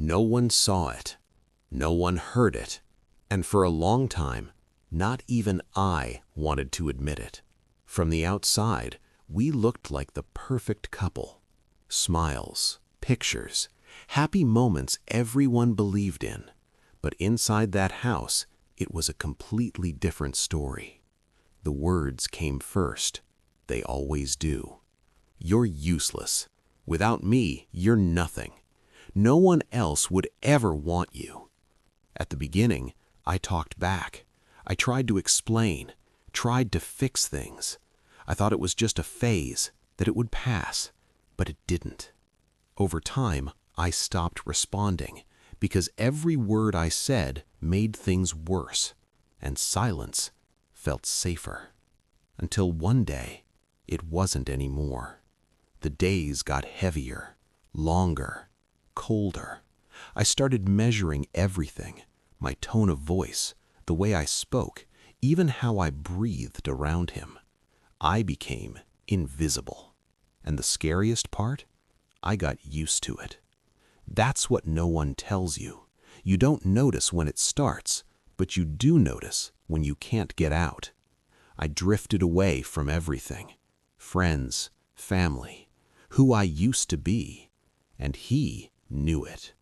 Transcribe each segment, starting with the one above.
No one saw it, no one heard it, and for a long time, not even I wanted to admit it. From the outside, we looked like the perfect couple. Smiles, pictures, happy moments everyone believed in. But inside that house, it was a completely different story. The words came first. They always do. You're useless. Without me, you're nothing. No one else would ever want you. At the beginning, I talked back. I tried to explain, tried to fix things. I thought it was just a phase, that it would pass, but it didn't. Over time, I stopped responding because every word I said made things worse, and silence felt safer. Until one day, it wasn't anymore. The days got heavier, longer, colder. I started measuring everything, my tone of voice, the way I spoke, even how I breathed around him. I became invisible. And the scariest part? I got used to it. That's what no one tells you. You don't notice when it starts, but you do notice when you can't get out. I drifted away from everything. Friends, family, who I used to be. And he knew it.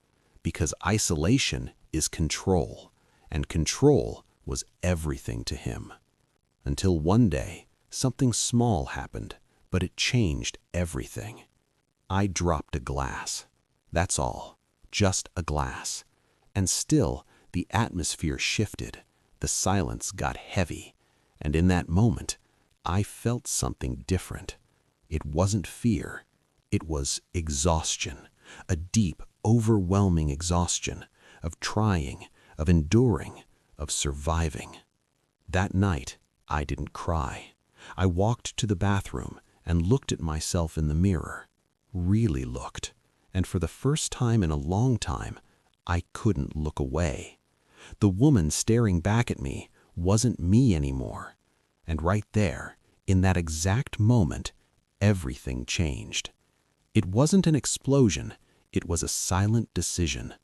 Because isolation is control, and control was everything to him. Until one day, something small happened, but it changed everything. I dropped a glass. That's all, just a glass. And still, the atmosphere shifted, the silence got heavy, and in that moment, I felt something different. It wasn't fear, it was exhaustion, a deep, overwhelming exhaustion of trying, of enduring, of surviving. That night, I didn't cry. I walked to the bathroom and looked at myself in the mirror, really looked, and for the first time in a long time, I couldn't look away. The woman staring back at me wasn't me anymore. And right there, in that exact moment, everything changed. It wasn't an explosion, it was a silent decision.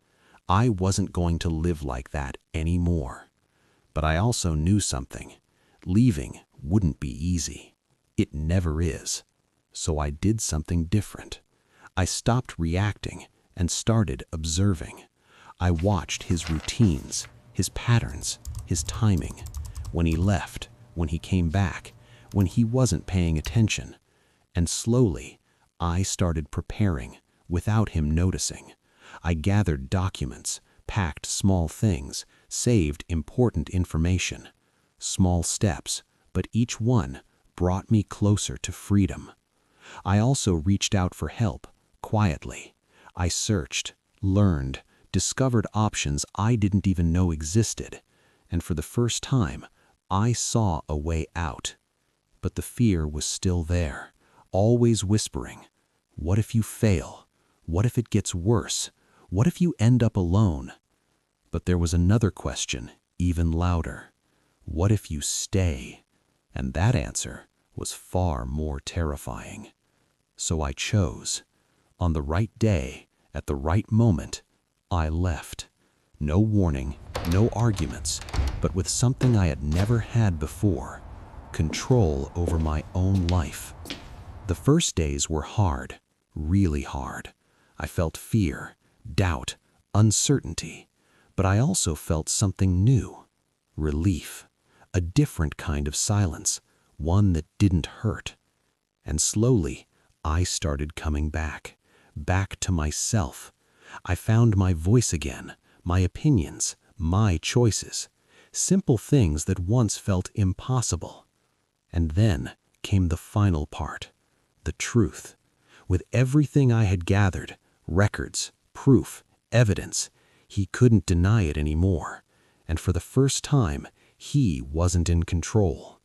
I wasn't going to live like that anymore. But I also knew something. Leaving wouldn't be easy. It never is. So I did something different. I stopped reacting and started observing. I watched his routines, his patterns, his timing. When he left, when he came back, when he wasn't paying attention. And slowly, I started preparing without him noticing. I gathered documents, packed small things, saved important information. Small steps, but each one brought me closer to freedom. I also reached out for help, quietly. I searched, learned, discovered options I didn't even know existed. And for the first time, I saw a way out. But the fear was still there, always whispering, what if you fail? What if it gets worse? What if you end up alone? But there was another question, even louder. What if you stay? And that answer was far more terrifying. So I chose. On the right day, at the right moment, I left. No warning, no arguments, but with something I had never had before, control over my own life. The first days were hard, really hard. I felt fear, doubt, uncertainty, but I also felt something new, relief, a different kind of silence, one that didn't hurt. And slowly, I started coming back to myself. I found my voice again, my opinions, my choices, simple things that once felt impossible. And then came the final part, the truth. With everything I had gathered, records, proof, evidence, he couldn't deny it anymore. And for the first time, he wasn't in control.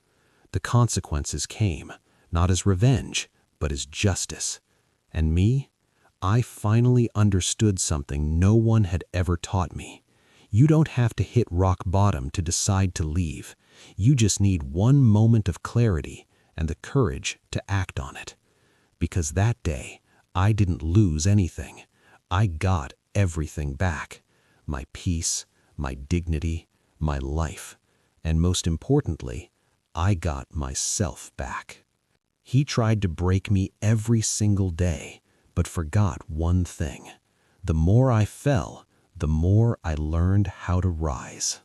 The consequences came, not as revenge, but as justice. And me? I finally understood something no one had ever taught me. You don't have to hit rock bottom to decide to leave. You just need one moment of clarity and the courage to act on it. Because that day, I didn't lose anything. I got everything back: my peace, my dignity, my life, and most importantly, I got myself back. He tried to break me every single day, but forgot one thing. The more I fell, the more I learned how to rise.